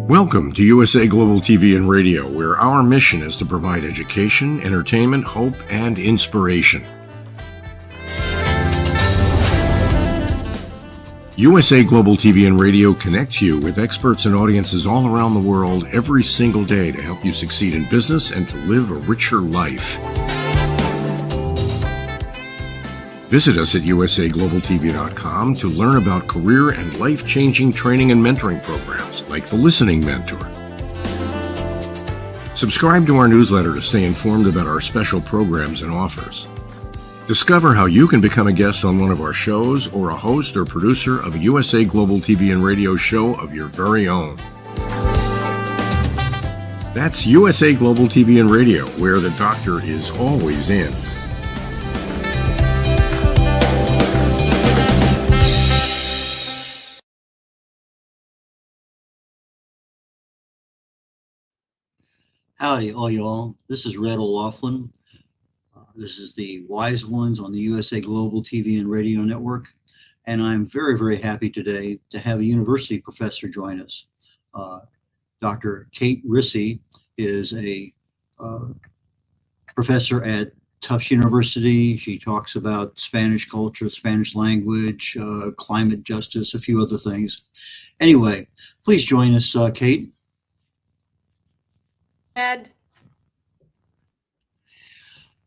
Welcome to USA Global TV and Radio, where our mission is to provide education, entertainment, hope, and inspiration. USA Global TV and Radio connects you with experts and audiences all around the world every single day to help you succeed in business and to live a richer life. Visit us at usaglobaltv.com to learn about career and life-changing training and mentoring programs like the Listening Mentor. Subscribe to our newsletter to stay informed about our special programs and offers. Discover how you can become a guest on one of our shows or a host or producer of a USA Global TV and Radio show of your very own. That's USA Global TV and Radio, where the doctor is always in. Howdy, all y'all. This is Red O'Loughlin. This is the Wise Ones on the USA Global TV and Radio Network. And I'm very, very happy today to have a university professor join us. Dr. Kate Risse is a professor at Tufts University. She talks about Spanish culture, Spanish language, climate justice, a few other things. Anyway, please join us, Kate. Ed.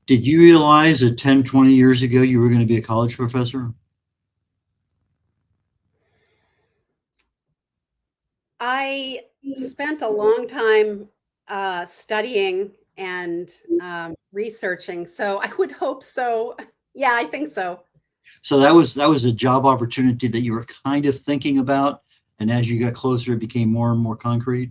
Did you realize that 10, 20 years ago you were going to be a college professor? I spent a long time studying and researching, so I would hope so. Yeah, I think so. So that was a job opportunity that you were kind of thinking about, and as you got closer, it became more and more concrete.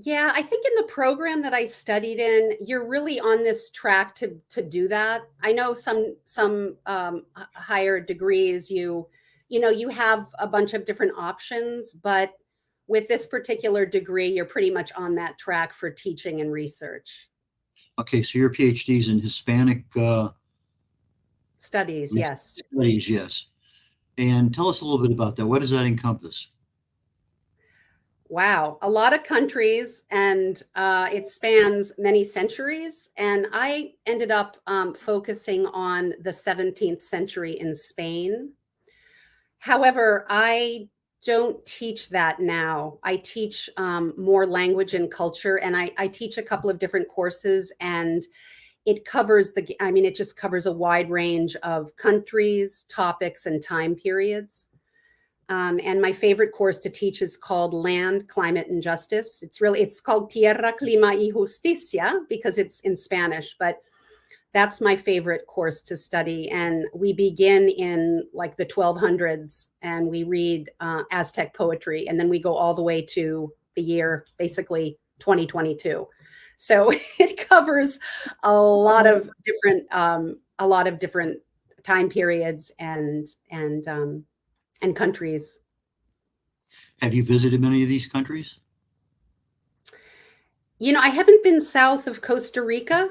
Yeah, I think in the program that I studied in, you're really on this track to do that. I know some higher degrees, you have a bunch of different options, but with this particular degree, you're pretty much on that track for teaching and research. Okay, so your PhD is in Hispanic Studies, yes. Studies, yes. And tell us a little bit about that. What does that encompass? Wow, a lot of countries, and it spans many centuries. And I ended up focusing on the 17th century in Spain. However, I don't teach that now. I teach more language and culture, and I teach a couple of different courses, and it covers it just covers a wide range of countries, topics, and time periods. And my favorite course to teach is called Land, Climate, and Justice. It's called Tierra, Clima y Justicia because it's in Spanish, but that's my favorite course to study. And we begin in like the 1200s and we read Aztec poetry, and then we go all the way to the year, basically 2022. So it covers a lot of different time periods and countries. Have you visited many of these countries? I haven't been south of Costa Rica.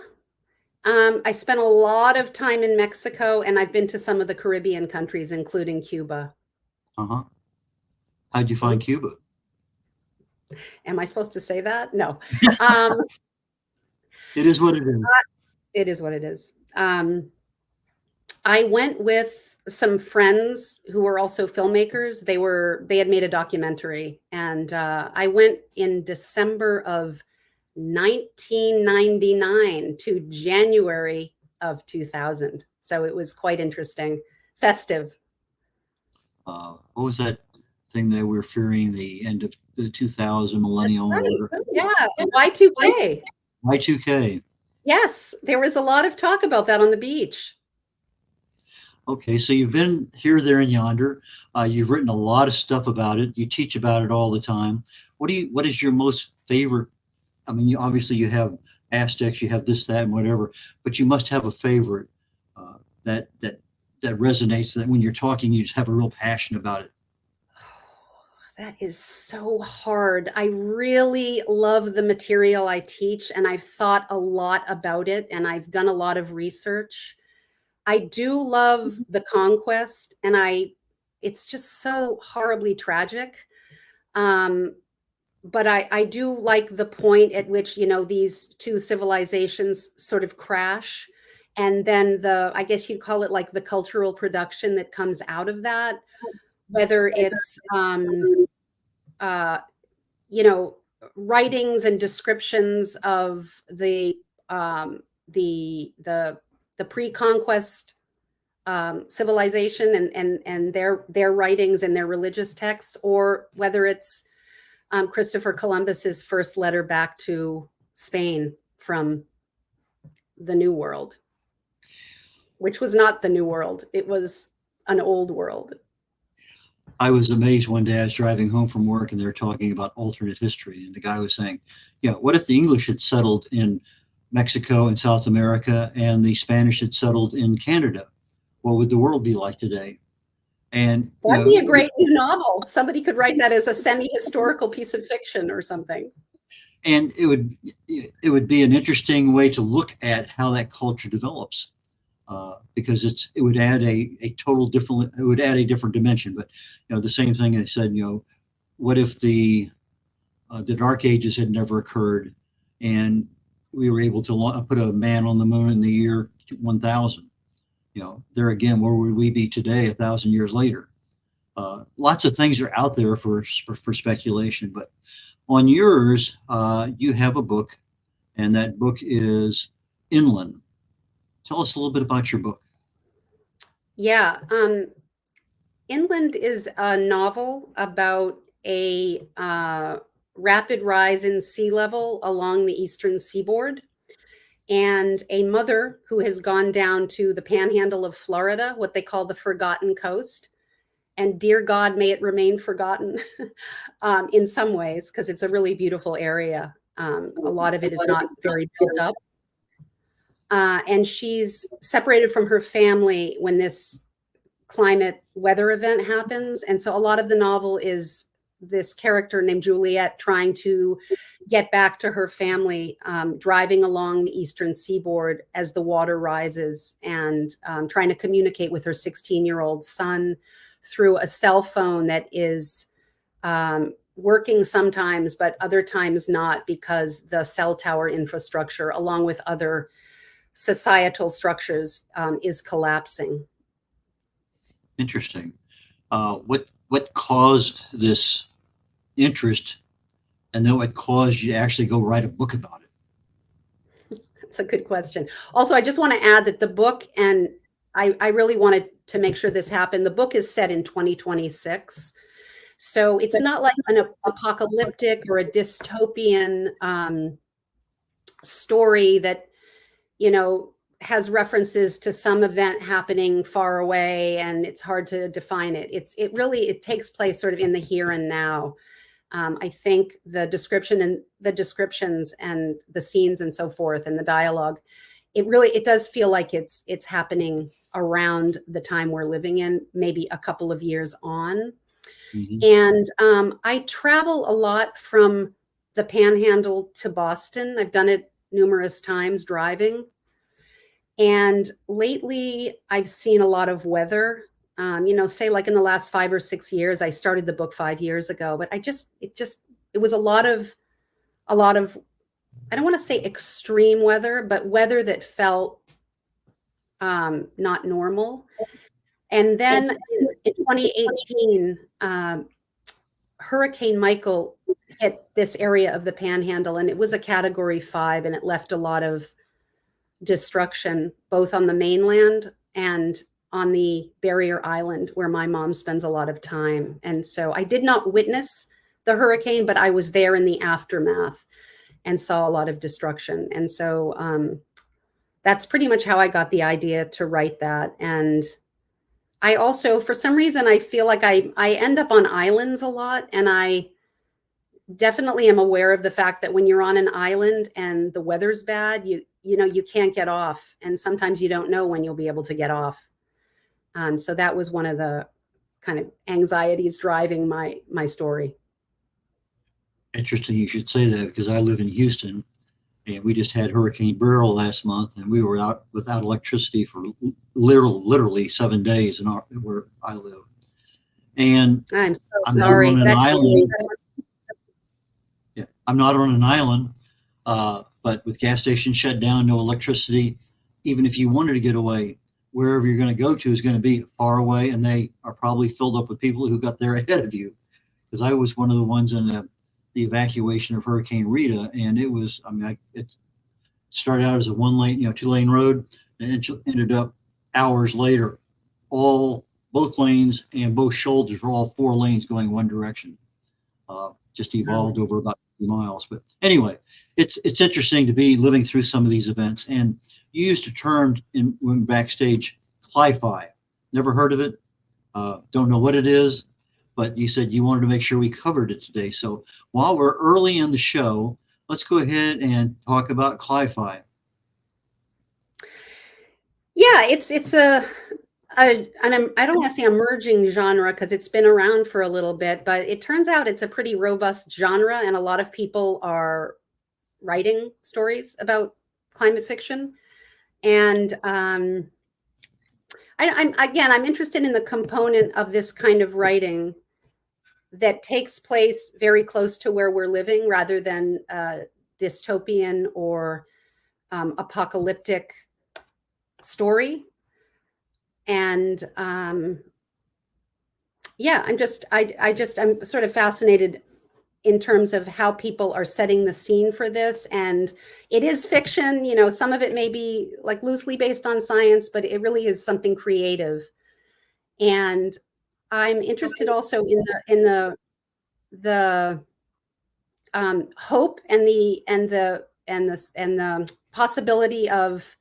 I spent a lot of time in Mexico, and I've been to some of the Caribbean countries, including Cuba. Uh-huh. How'd you find Cuba? Am I supposed to say that? No. Um, It is what it is. it is what it is. I went with some friends who were also filmmakers. They had made a documentary, and I went in December of 1999 to January of 2000. So it was quite interesting, festive. What was that thing that we're fearing, the end of the 2000 millennial? Right. Yeah, Y2K. Y2K. Yes, there was a lot of talk about that on the beach. Okay, so you've been here, there, and yonder. You've written a lot of stuff about it. You teach about it all the time. What is your most favorite? I mean, obviously you have Aztecs, you have this, that, and whatever, but you must have a favorite that resonates. That when you're talking, you just have a real passion about it. That is so hard. I really love the material I teach, and I've thought a lot about it, and I've done a lot of research. I do love the conquest, and it's just so horribly tragic. But I do like the point at which, these two civilizations sort of crash. And then I guess you'd call it like the cultural production that comes out of that, whether it's, writings and descriptions of the pre-conquest civilization and their writings and their religious texts, or whether it's Christopher Columbus's first letter back to Spain from the New World, which was not the New World. It was an old world. I was amazed one day. I was driving home from work, and they were talking about alternate history. And the guy was saying, what if the English had settled in Mexico and South America, and the Spanish had settled in Canada? What would the world be like today? And that'd be a great new novel. Somebody could write that as a semi-historical piece of fiction or something. And it would be an interesting way to look at how that culture develops, because it would add a different dimension. But the same thing I said. What if the Dark Ages had never occurred, and we were able to put a man on the moon in the year 1000? There again, where would we be today 1,000 years later? Lots of things are out there for speculation, but on yours, you have a book, and that book is Inland. Tell us a little bit about your book. Yeah. Inland is a novel about a rapid rise in sea level along the eastern seaboard, and a mother who has gone down to the panhandle of Florida, what they call the Forgotten Coast. And dear God, may it remain forgotten in some ways, because it's a really beautiful area. A lot of it is not very built up. And she's separated from her family when this climate weather event happens. And so a lot of the novel is this character named Juliet trying to get back to her family, driving along the eastern seaboard as the water rises, and trying to communicate with her 16-year-old son through a cell phone that is working sometimes, but other times not, because the cell tower infrastructure, along with other societal structures, is collapsing. Interesting. What caused this interest, and then what caused you to actually go write a book about it? That's a good question. Also, I just want to add that the book, and I really wanted to make sure this happened, the book is set in 2026. So it's not like an apocalyptic or a dystopian story that, has references to some event happening far away and it's hard to define it. It takes place sort of in the here and now. I think the descriptions and the scenes and so forth, and the dialogue, it does feel like it's happening around the time we're living in, maybe a couple of years on. Mm-hmm. And I travel a lot from the Panhandle to Boston. I've done it numerous times driving. And lately I've seen a lot of weather. Say like in the last 5 or 6 years. I started the book 5 years ago, but it was a lot of, I don't want to say extreme weather, but weather that felt not normal. And then in 2018, Hurricane Michael hit this area of the Panhandle, and it was a Category 5, and it left a lot of destruction, both on the mainland and on the barrier island where my mom spends a lot of time. And so I did not witness the hurricane, but I was there in the aftermath and saw a lot of destruction. And so that's pretty much how I got the idea to write that. And I also, for some reason, I feel like I end up on islands a lot, and I definitely am aware of the fact that when you're on an island and the weather's bad, you can't get off, and sometimes you don't know when you'll be able to get off. So that was one of the kind of anxieties driving my story. Interesting you should say that, because I live in Houston, and we just had Hurricane Beryl last month, and we were out without electricity for literally 7 days where I live. And I'm so I'm sorry. not on an island. Yeah, I'm not on an island, but with gas stations shut down, no electricity, even if you wanted to get away, wherever you're going to go to is going to be far away, and they are probably filled up with people who got there ahead of you. Because I was one of the ones in the evacuation of Hurricane Rita, and it was, it started out as a 1-lane, 2-lane road, and it ended up hours later, both lanes and both shoulders were all 4 lanes going one direction. Just evolved over about 50 miles. But anyway, it's interesting to be living through some of these events. And you used a term when backstage, cli-fi. Never heard of it. Don't know what it is. But you said you wanted to make sure we covered it today. So while we're early in the show, let's go ahead and talk about cli-fi. Yeah, it's I don't want to say emerging genre, because it's been around for a little bit, but it turns out it's a pretty robust genre, and a lot of people are writing stories about climate fiction. And I'm interested in the component of this kind of writing that takes place very close to where we're living, rather than dystopian or apocalyptic story. And I'm sort of fascinated in terms of how people are setting the scene for this. And it is fiction, some of it may be like loosely based on science, but it really is something creative. And I'm interested also in the hope and the possibility of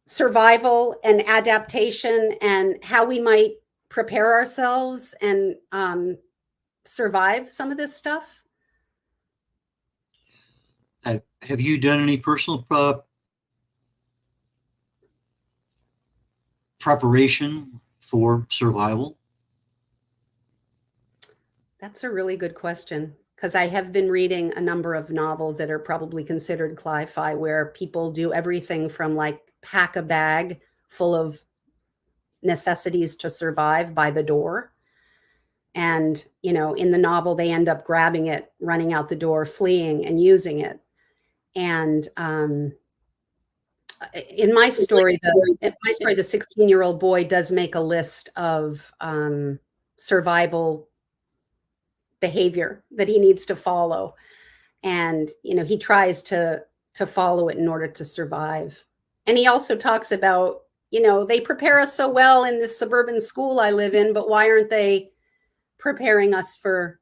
survival and adaptation, and how we might prepare ourselves and survive some of this stuff. Have you done any personal preparation for survival? That's a really good question, because I have been reading a number of novels that are probably considered cli-fi, where people do everything from like pack a bag full of necessities to survive by the door. And, in the novel, they end up grabbing it, running out the door, fleeing, and using it. And in my story, the 16-year-old boy does make a list of survival behavior that he needs to follow. And, he tries to follow it in order to survive. And he also talks about, they prepare us so well in this suburban school I live in, but why aren't they preparing us for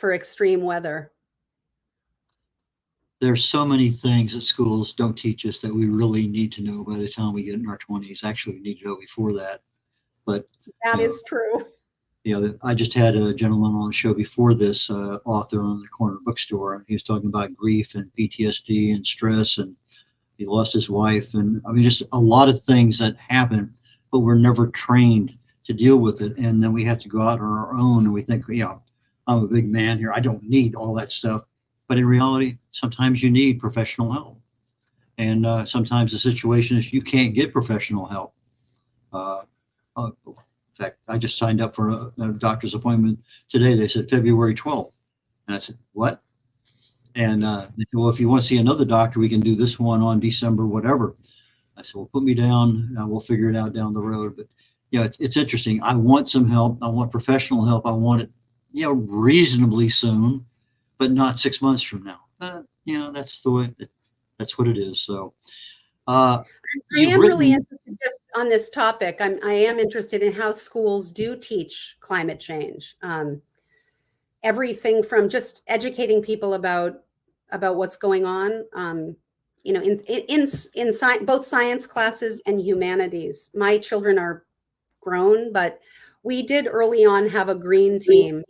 extreme weather? There's so many things that schools don't teach us that we really need to know by the time we get in our 20s. Actually, we need to know before that. But that is true. I just had a gentleman on the show before this, author on the corner bookstore. He was talking about grief and PTSD and stress, and he lost his wife. And just a lot of things that happen, but we're never trained to deal with it. And then we have to go out on our own, and we think, I'm a big man here, I don't need all that stuff. But in reality, sometimes you need professional help. And sometimes the situation is you can't get professional help. In fact, I just signed up for a doctor's appointment today. They said February 12th. And I said, what? And they said, well, if you want to see another doctor, we can do this one on December, whatever. I said, well, put me down and we'll figure it out down the road. But, it's interesting. I want some help. I want professional help. I want it, reasonably soon, but not 6 months from now. That's the way, that's what it is. So, I am really interested just on this topic. I am interested in how schools do teach climate change. Everything from just educating people about what's going on, in both science classes and humanities. My children are grown, but we did early on have a green team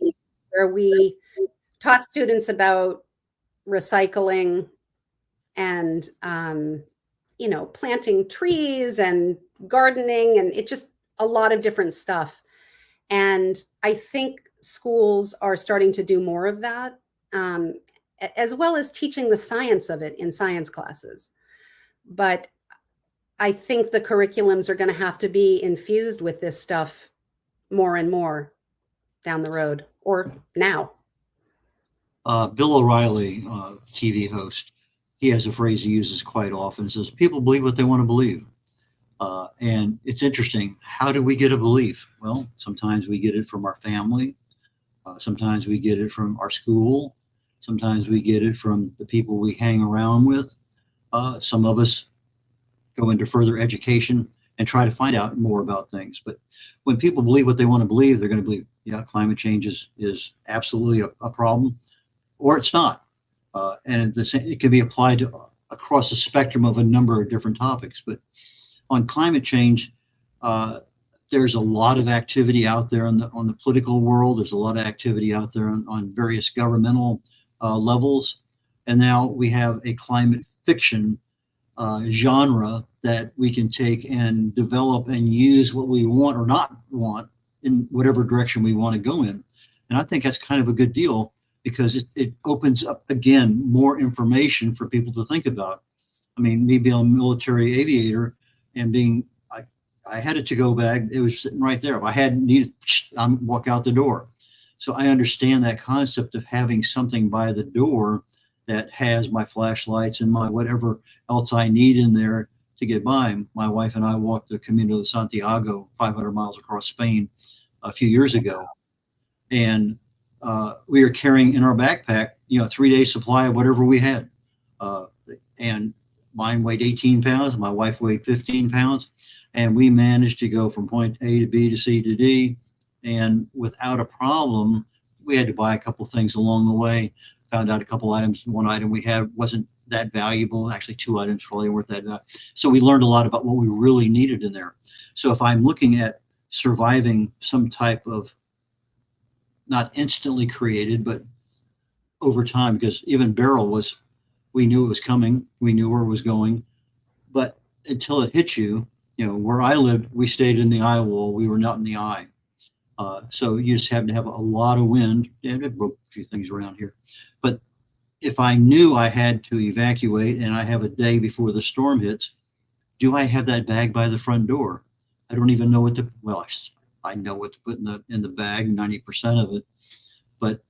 where we taught students about recycling and planting trees and gardening, and it just a lot of different stuff. And I think schools are starting to do more of that, as well as teaching the science of it in science classes. But I think the curriculums are going to have to be infused with this stuff more and more down the road, or now. Bill O'Reilly, TV host, he has a phrase he uses quite often. It says, people believe what they want to believe. And it's interesting. How do we get a belief? Well, sometimes we get it from our family. Sometimes we get it from our school. Sometimes we get it from the people we hang around with. Some of us go into further education and try to find out more about things. But when people believe what they want to believe, they're going to believe, climate change is absolutely a problem, or it's not. And it can be applied to across the spectrum of a number of different topics. But on climate change, there's a lot of activity out there on the political world. There's a lot of activity out there on various governmental levels. And now we have a climate fiction genre that we can take and develop and use what we want or not want in whatever direction we want to go in. And I think that's kind of a good deal, because it opens up, again, more information for people to think about. I mean, me being a military aviator and I had a to-go bag, it was sitting right there. If I hadn't needed, I'm walk out the door. So I understand that concept of having something by the door that has my flashlights and my whatever else I need in there to get by. My wife and I walked the Camino de Santiago, 500 miles across Spain, a few years ago. And we were carrying in our backpack, 3 days supply of whatever we had. And mine weighed 18 pounds. My wife weighed 15 pounds. And we managed to go from point A to B to C to D. And without a problem, we had to buy a couple things along the way. Found out a couple items. One item we had wasn't that valuable. Actually, 2 items probably weren't that valuable. So we learned a lot about what we really needed in there. So if I'm looking at surviving some type of, not instantly created, but over time, because even Beryl we knew it was coming. We knew where it was going. But until it hit you, where I lived, we stayed in the eye wall. We were not in the eye. So you just have to have a lot of wind, and it broke a few things around here. But if I knew I had to evacuate and I have a day before the storm hits, do I have that bag by the front door? I don't even know what to, well, I know what to put in the bag, 90% of it, but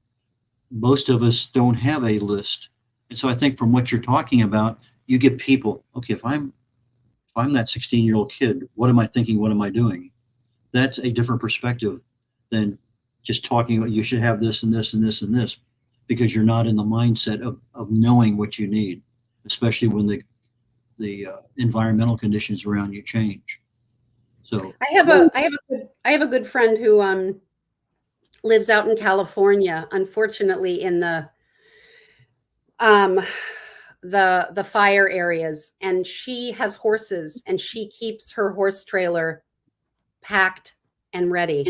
most of us don't have a list. And so I think from what you're talking about, you get people, okay, if I'm that 16-year-old kid, what am I thinking? What am I doing? That's a different perspective than just talking about you should have this and this and this and this, because you're not in the mindset of knowing what you need, especially when the environmental conditions around you change. So I have a good friend who lives out in California, unfortunately in the fire areas, and she has horses, and she keeps her horse trailer packed and ready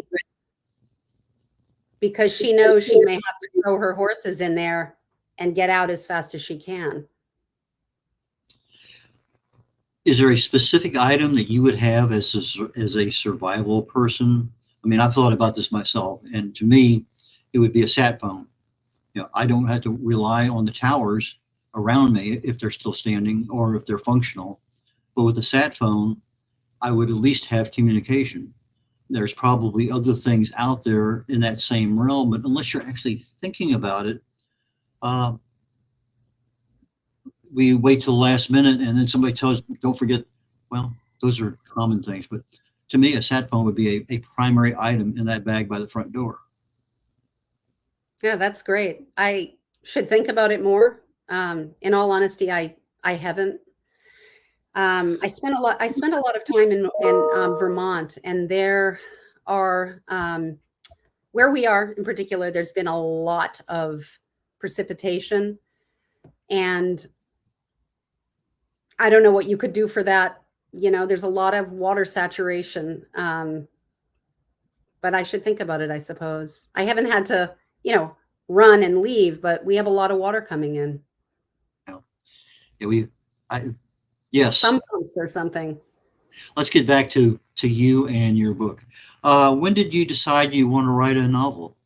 because she knows she may have to throw her horses in there and get out as fast as she can. Is there a specific item that you would have as a survival person? I mean, I've thought about this myself, and to me, it would be a sat phone. I don't have to rely on the towers around me if they're still standing or if they're functional. But with a sat phone, I would at least have communication. there's probably other things out there in that same realm, but unless you're actually thinking about it, uh, we wait till the last minute and then somebody tells us, don't forget, well, those are common things, but to me, a sat phone would be a primary item in that bag by the front door. Yeah, that's great. I should think about it more. In all honesty, I haven't. I spent a lot of time in Vermont, and there are where we are in particular. There's been a lot of precipitation, and I don't know what you could do for that. You know, there's a lot of water saturation, but I should think about it. I suppose I haven't had to, run and leave, but we have a lot of water coming in. Yeah, yes. Some pumps or something. Let's get back to you and your book. When did you decide you want to write a novel?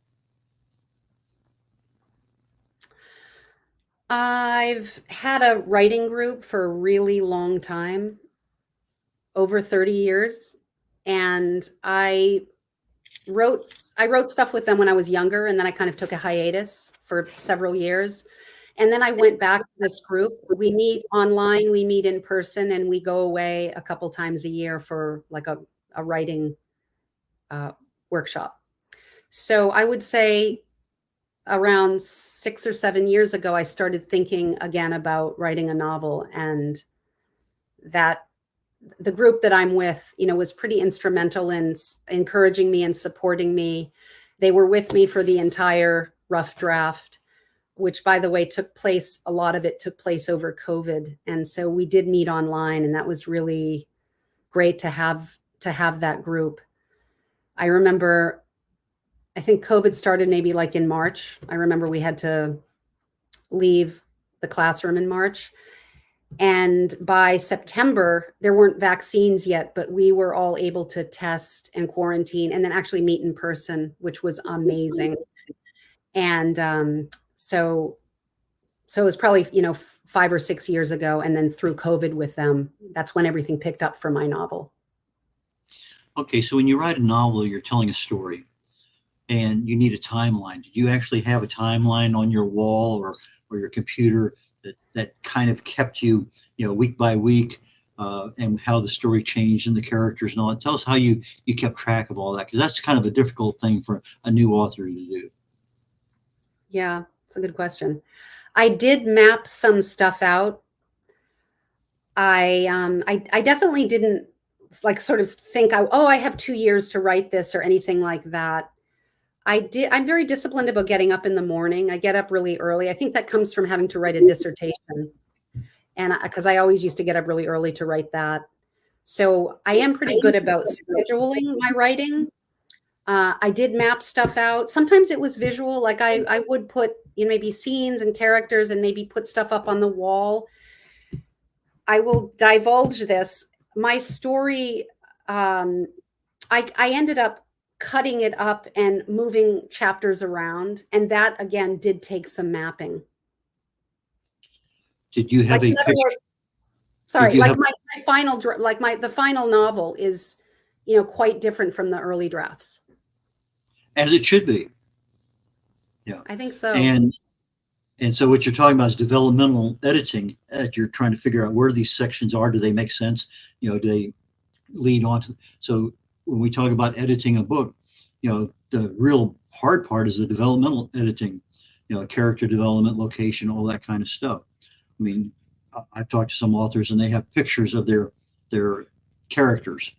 I've had a writing group for a really long time, over 30 years, and I wrote stuff with them when I was younger, and then I kind of took a hiatus for several years. And then I went back to this group. We meet online, we meet in person, and we go away a couple times a year for like a writing workshop. So I would say around 6 or 7 years ago, I started thinking again about writing a novel, and that the group that I'm with, was pretty instrumental in encouraging me and supporting me. They were with me for the entire rough draft, which, by the way, a lot of it took place over COVID. And so we did meet online, and that was really great to have that group. I remember, I think COVID started maybe like in March. I remember we had to leave the classroom in March. And by September, there weren't vaccines yet, but we were all able to test and quarantine and then actually meet in person, which was amazing. And so it was probably, 5 or 6 years ago. And then through COVID with them, that's when everything picked up for my novel. Okay, so when you write a novel, you're telling a story and you need a timeline. Did you actually have a timeline on your wall or your computer that kind of kept you, week by week, and how the story changed and the characters and all that? Tell us how you kept track of all that, because that's kind of a difficult thing for a new author to do. Yeah, it's a good question. I did map some stuff out. I definitely didn't like sort of think, I have 2 years to write this or anything like that. I'm very disciplined about getting up in the morning. I get up really early. I think that comes from having to write a dissertation, and because I always used to get up really early to write that. So I am pretty good about scheduling my writing. I did map stuff out. Sometimes it was visual, like I would put maybe scenes and characters and maybe put stuff up on the wall. I will divulge this. My story, I ended up cutting it up and moving chapters around, and that again did take some mapping. Did you have a picture? Sorry, like the final novel is, quite different from the early drafts. As it should be. Yeah, I think so. And so what you're talking about is developmental editing. That you're trying to figure out where these sections are. Do they make sense? Do they lead on to? So when we talk about editing a book, the real hard part is the developmental editing, character development, location, all that kind of stuff. I mean, I've talked to some authors and they have pictures of their characters.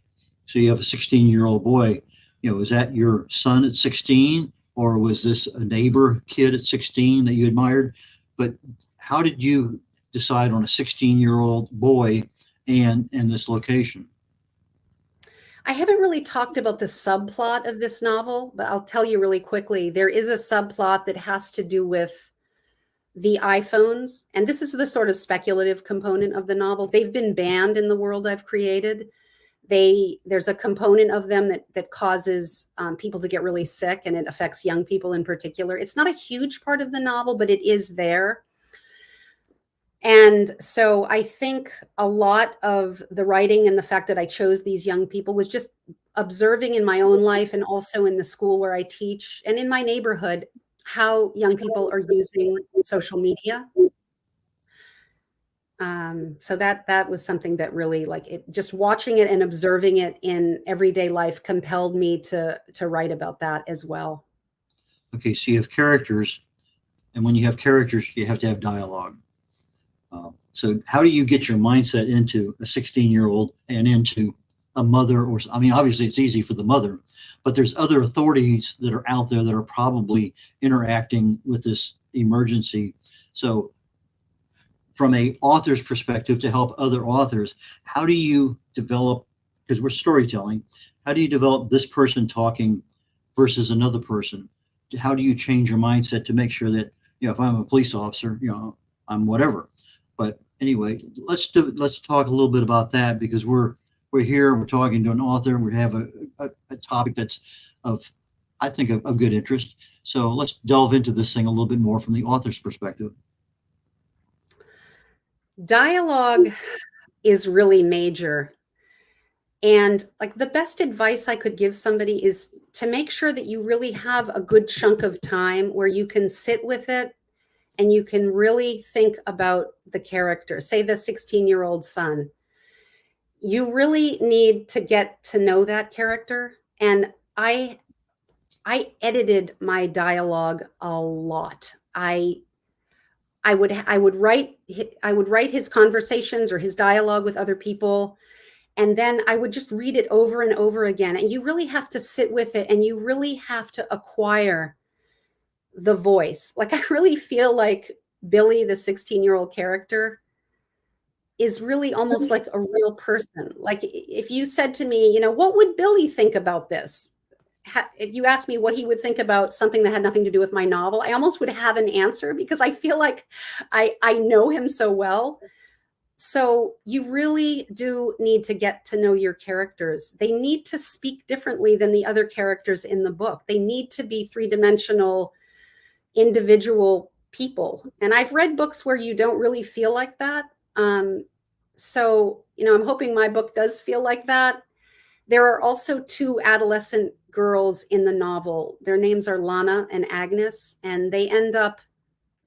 So you have a 16-year-old boy, is that your son at 16, or was this a neighbor kid at 16 that you admired? But how did you decide on a 16-year-old boy and this location? I haven't really talked about the subplot of this novel, but I'll tell you really quickly. There is a subplot that has to do with the iPhones, and this is the sort of speculative component of the novel. They've been banned in the world I've created. There's a component of them that causes people to get really sick, and it affects young people in particular. It's not a huge part of the novel, but it is there. And so I think a lot of the writing and the fact that I chose these young people was just observing in my own life and also in the school where I teach and in my neighborhood how young people are using social media. So that was something that really, like, it, just watching it and observing it in everyday life compelled me to write about that as well. Okay, so you have characters, and when you have characters, you have to have dialogue. So how do you get your mindset into a 16-year-old and into a mother? Or, I mean, obviously it's easy for the mother, but there's other authorities that are out there that are probably interacting with this emergency. So from a author's perspective, to help other authors, how do you develop, because we're storytelling, how do you develop this person talking versus another person? How do you change your mindset to make sure that, you know, if I'm a police officer, you know, I'm whatever. But anyway, let's talk a little bit about that, because we're here, we're talking to an author, we have a topic that's of, I think, of good interest. So let's delve into this thing a little bit more from the author's perspective. Dialogue is really major. And like, the best advice I could give somebody is to make sure that you really have a good chunk of time where you can sit with it and you can really think about the character, say the 16-year-old son. You really need to get to know that character. And I edited my dialogue a lot. I would write his conversations or his dialogue with other people, and then I would just read it over and over again. And you really have to sit with it, and you really have to acquire the voice. Like, I really feel like Billy, the 16-year-old character, is really almost like a real person. Like, if you said to me, you know, what would Billy think about this? If you asked me what he would think about something that had nothing to do with my novel, I almost would have an answer, because I feel like I know him so well. So you really do need to get to know your characters. They need to speak differently than the other characters in the book. They need to be three-dimensional, individual people. And I've read books where you don't really feel like that. So, you know, I'm hoping my book does feel like that. There are also two adolescent girls in the novel. Their names are Lana and Agnes, and they end up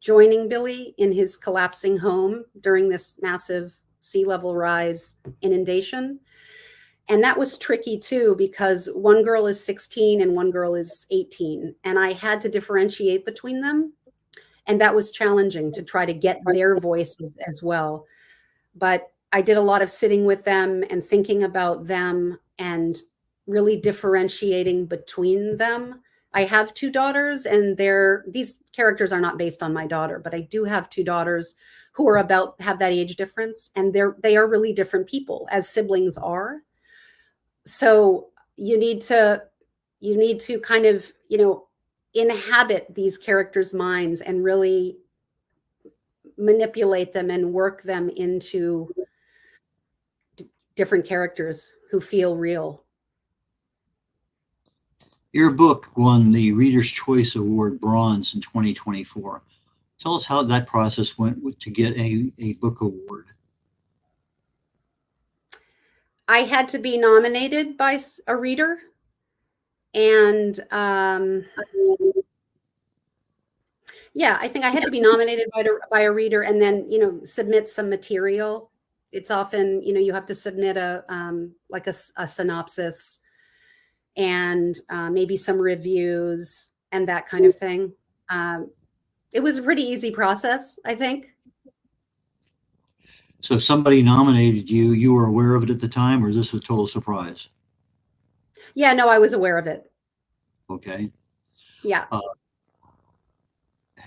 joining Billy in his collapsing home during this massive sea level rise inundation. And that was tricky too, because one girl is 16 and one girl is 18. And I had to differentiate between them. And that was challenging, to try to get their voices as well. But I did a lot of sitting with them and thinking about them and really differentiating between them. I have two daughters, and these characters are not based on my daughter, but I do have two daughters who are have that age difference, and they are really different people, as siblings are. So you need to kind of, you know, inhabit these characters' minds and really manipulate them and work them into different characters who feel real. Your book won the Reader's Choice Award Bronze in 2024. Tell us how that process went to get a book award. I had to be nominated by a reader, and yeah, I think I had to be nominated by a reader, and then, you know, submit some material. It's often, you know, you have to submit a like a synopsis and maybe some reviews and that kind of thing. It was a pretty easy process, I think. So if somebody nominated you, you were aware of it at the time, or is this a total surprise? Yeah, no, I was aware of it. Okay. Yeah.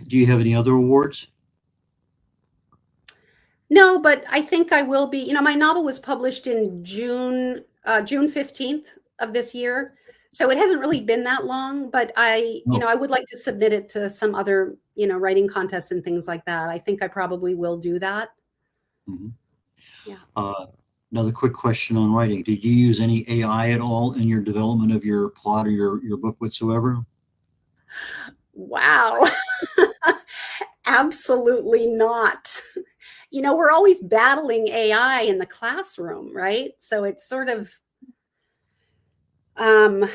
Do you have any other awards? No, but I think I will be. You know, my novel was published in June 15th of this year. So it hasn't really been that long, but you know, I would like to submit it to some other, you know, writing contests and things like that. I think I probably will do that. Mm-hmm. Yeah. Another quick question on writing. Did you use any AI at all in your development of your plot or your book whatsoever? Wow. Absolutely not. You know, we're always battling AI in the classroom, right? So it's sort of, Um,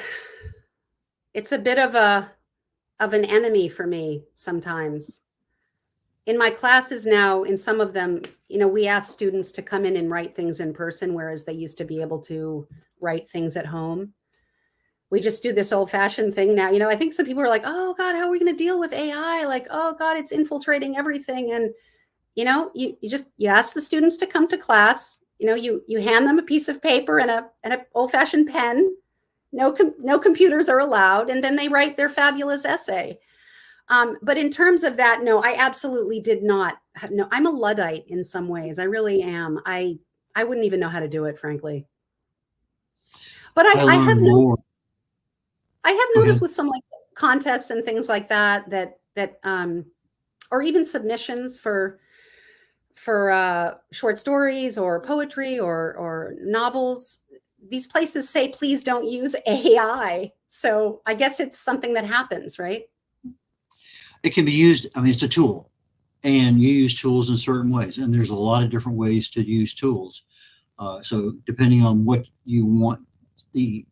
it's a bit of an enemy for me sometimes. In my classes now, in some of them, we ask students to come in and write things in person, whereas they used to be able to write things at home. We just do this old-fashioned thing now. I think some people are like, oh God, how are we going to deal with AI? Like, oh God, it's infiltrating everything. And you ask the students to come to class. You hand them a piece of paper and an old-fashioned pen. No computers are allowed, and then they write their fabulous essay. But in terms of that, no, I absolutely did not. No, I'm a Luddite in some ways. I really am. I wouldn't even know how to do it, frankly. But I have noticed. I have noticed with some like contests and things like that or even submissions for short stories or poetry or novels, these places say, please don't use AI. So I guess it's something that happens, right? It can be used. I mean, it's a tool, and you use tools in certain ways, and there's a lot of different ways to use tools. So depending on what you want the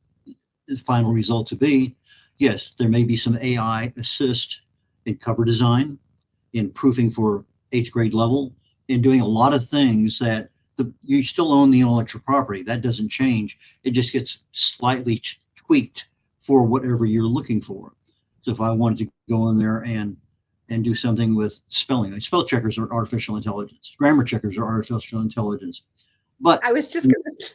final result to be, yes, there may be some AI assist in cover design, in proofing for 8th grade level, in doing a lot of things that you still own the intellectual property. That doesn't change. It just gets slightly tweaked for whatever you're looking for. So if I wanted to go in there and do something with spelling, like spell checkers are artificial intelligence, grammar checkers are artificial intelligence. But I was just going to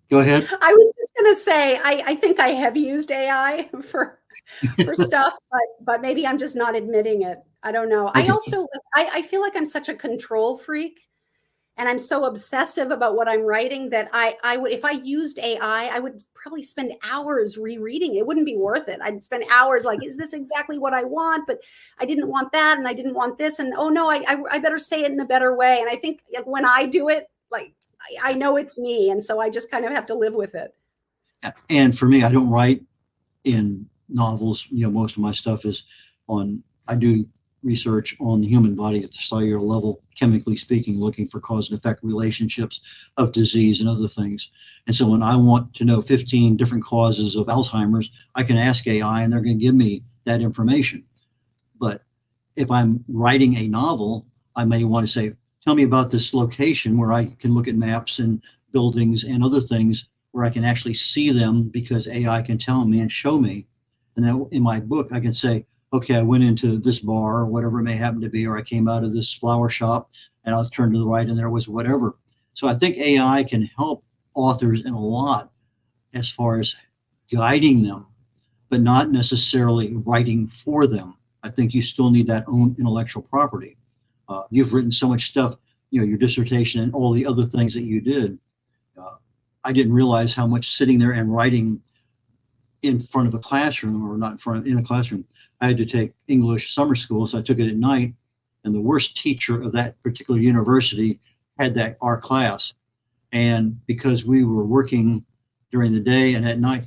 go ahead. I was just going to say, I think I have used AI for stuff, but maybe I'm just not admitting it. I don't know. I also, I feel like I'm such a control freak, and I'm so obsessive about what I'm writing that I would, if I used AI, I would probably spend hours rereading it. It wouldn't be worth it. I'd spend hours like, is this exactly what I want? But I didn't want that, and I didn't want this, and oh no, I better say it in a better way. And I think when I do it, like, I know it's me, and so I just kind of have to live with it. And for me, I don't write in novels. Most of my stuff is I do research on the human body at the cellular level, chemically speaking, looking for cause and effect relationships of disease and other things. And so when I want to know 15 different causes of Alzheimer's, I can ask AI and they're going to give me that information. But if I'm writing a novel, I may want to say, tell me about this location, where I can look at maps and buildings and other things where I can actually see them because AI can tell me and show me. And then in my book, I can say, okay, I went into this bar or whatever it may happen to be, or I came out of this flower shop and I'll turn to the right and there was whatever. So I think AI can help authors in a lot as far as guiding them, but not necessarily writing for them. I think you still need that own intellectual property. You've written so much stuff, your dissertation and all the other things that you did. I didn't realize how much sitting there and writing in front of a classroom, or not in a classroom. I had to take English summer school, so I took it at night. And the worst teacher of that particular university had our class. And because we were working during the day and at night,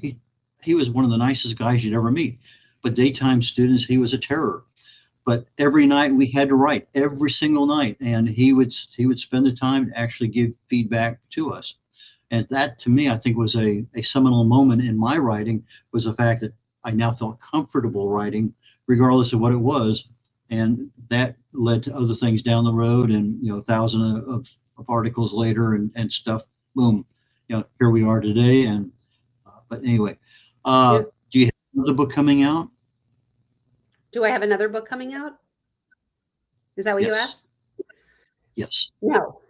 he was one of the nicest guys you'd ever meet. But daytime students, he was a terror. But every night we had to write, every single night, and he would spend the time to actually give feedback to us. And that, to me, I think was a seminal moment in my writing, was the fact that I now felt comfortable writing, regardless of what it was. And that led to other things down the road, and 1,000 of articles later and stuff. Boom, here we are today. And but anyway, do you have another book coming out? Do I have another book coming out? Is that what you asked? Yes. No.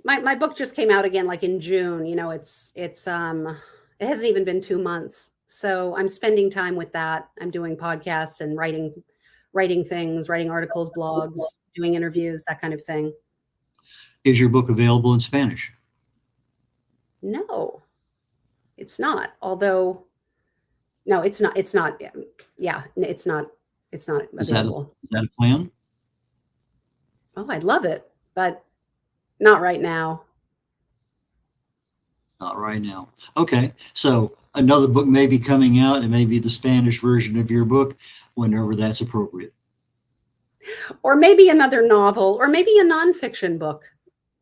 My book just came out again, like in June. It hasn't even been 2 months. So I'm spending time with that. I'm doing podcasts and writing things, writing articles, blogs, doing interviews, that kind of thing. Is your book available in Spanish? No, it's not. Although, no, it's not. It's not. Yeah, it's not. It's not available. Is that a plan? Oh, I'd love it, but not right now. Not right now. Okay, so another book may be coming out, and maybe the Spanish version of your book whenever that's appropriate. Or maybe another novel, or maybe a nonfiction book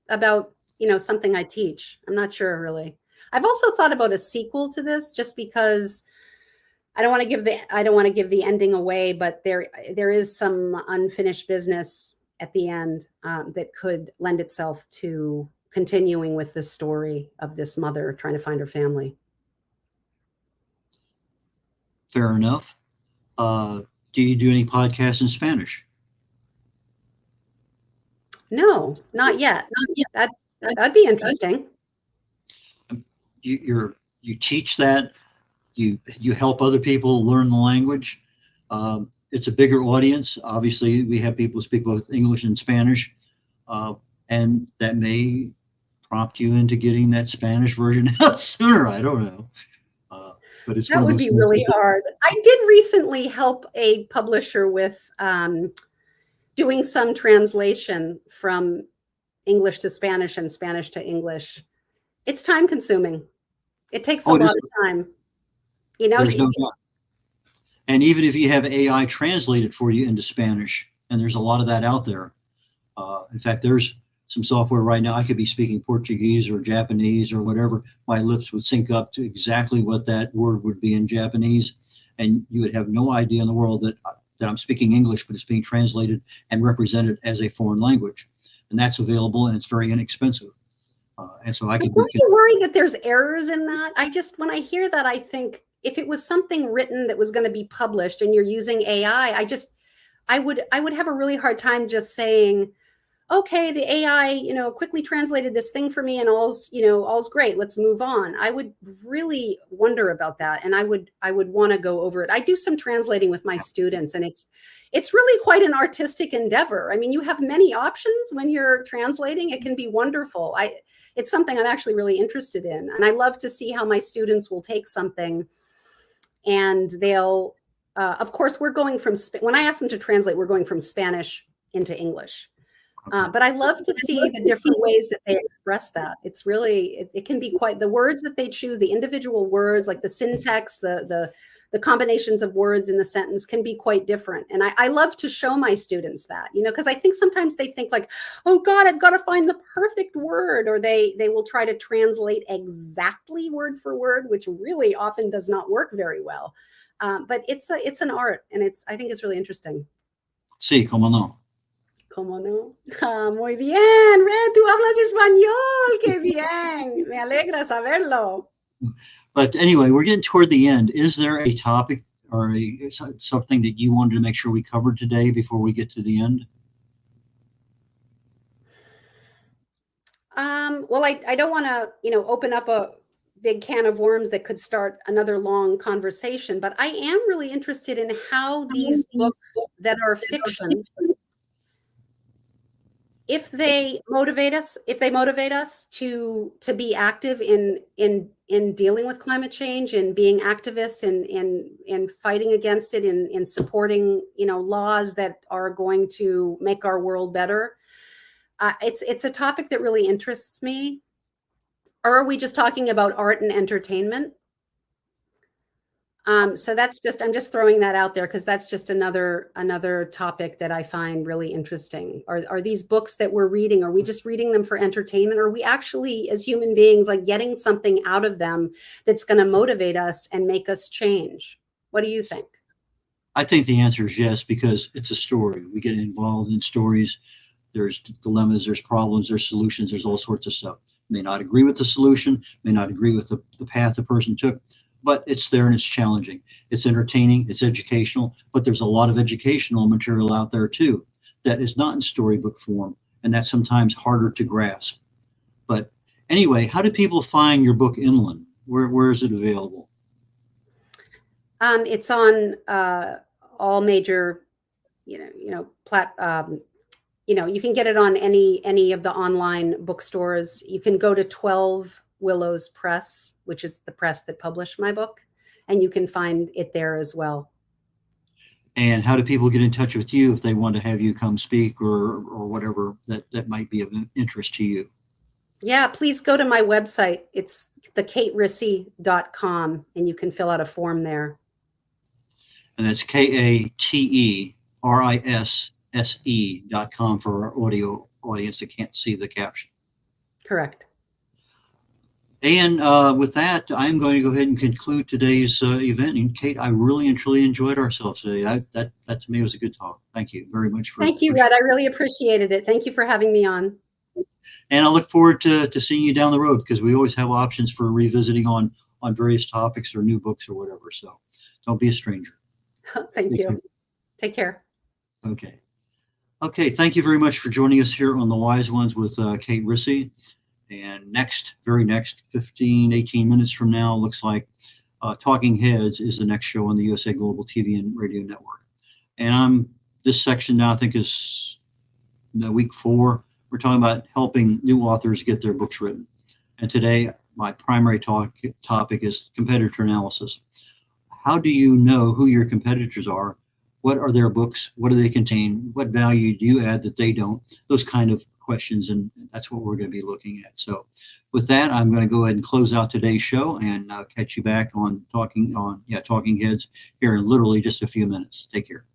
about something I teach. I'm not sure, really. I've also thought about a sequel to this, just because I don't want to give the ending away, but there is some unfinished business at the end that could lend itself to continuing with this story of this mother trying to find her family. Fair enough. Do you do any podcasts in Spanish? No, not yet. That'd be interesting. You teach that. You help other people learn the language. It's a bigger audience. Obviously, we have people who speak both English and Spanish, and that may prompt you into getting that Spanish version out sooner. I don't know. But it's that would be really hard. I did recently help a publisher with doing some translation from English to Spanish and Spanish to English. It's time consuming. It takes a lot of time. You know, there's no doubt. And even if you have AI translated for you into Spanish, and there's a lot of that out there. In fact, there's some software right now. I could be speaking Portuguese or Japanese or whatever. My lips would sync up to exactly what that word would be in Japanese. And you would have no idea in the world that I'm speaking English, but it's being translated and represented as a foreign language. And that's available, and it's very inexpensive. And so I could. Don't you worry that there's errors in that? When I hear that, I think if it was something written that was going to be published and you're using AI, I would have a really hard time just saying, okay, the AI, quickly translated this thing for me and all's great. Let's move on. I would really wonder about that. And I would want to go over it. I do some translating with my students, and it's really quite an artistic endeavor. I mean, you have many options when you're translating. It can be wonderful. It's something I'm actually really interested in. And I love to see how my students will take something and they'll, of course, when I ask them to translate, we're going from Spanish into English. But I love to see the different ways that they express that. It's really, it can be quite, the words that they choose, the individual words, like the syntax, the combinations of words in the sentence can be quite different. And I love to show my students that, because I think sometimes they think like, oh God, I've got to find the perfect word, or they will try to translate exactly word for word, which really often does not work very well. But it's an art, and I think it's really interesting. Sí, cómo no. ¿Cómo no? Muy bien, Red, tú hablas español, qué bien, me alegra saberlo. But anyway, we're getting toward the end. Is there a topic or something that you wanted to make sure we covered today before we get to the end? Well, I don't want to, open up a big can of worms that could start another long conversation, but I am really interested in how these books that are fiction, if they motivate us to be active in dealing with climate change and being activists and fighting against it, in supporting, laws that are going to make our world better. It's a topic that really interests me. Or are we just talking about art and entertainment? So I'm just throwing that out there because that's just another topic that I find really interesting. Are these books that we're reading, are we just reading them for entertainment? Or are we actually, as human beings, like getting something out of them that's going to motivate us and make us change? What do you think? I think the answer is yes, because it's a story. We get involved in stories. There's dilemmas, there's problems, there's solutions, there's all sorts of stuff. May not agree with the solution, may not agree with the path the person took, but it's there and it's challenging. It's entertaining, it's educational, but there's a lot of educational material out there too that is not in storybook form, and that's sometimes harder to grasp. But anyway, how do people find your book Inland? Where is it available? It's on all major, you can get it on any of the online bookstores. You can go to 12 Willows Press, which is the press that published my book, and you can find it there as well. And how do people get in touch with you if they want to have you come speak or whatever that might be of interest to you? Yeah, please go to my website. It's theKateRisse.com, and you can fill out a form there. And that's KateRisse.com for our audio audience that can't see the caption. Correct. And with that, I'm going to go ahead and conclude today's event. And Kate, I really and truly enjoyed ourselves today. That to me was a good talk. Thank you very much for. Thank you, Red. I really appreciated it. Thank you for having me on. And I look forward to seeing you down the road, because we always have options for revisiting on various topics or new books or whatever. So don't be a stranger. Thank you. Take care. Okay. Okay. Thank you very much for joining us here on The Wise Ones with Kate Rissy. And very next 15, 18 minutes from now, looks like Talking Heads is the next show on the USA Global TV and Radio Network. And this section now, I think, is the week 4. We're talking about helping new authors get their books written. And today, my primary topic is competitor analysis. How do you know who your competitors are? What are their books? What do they contain? What value do you add that they don't? Those kind of questions, and that's what we're going to be looking at. So with that, I'm going to go ahead and close out today's show, and catch you back on Talking Heads here in literally just a few minutes. Take care.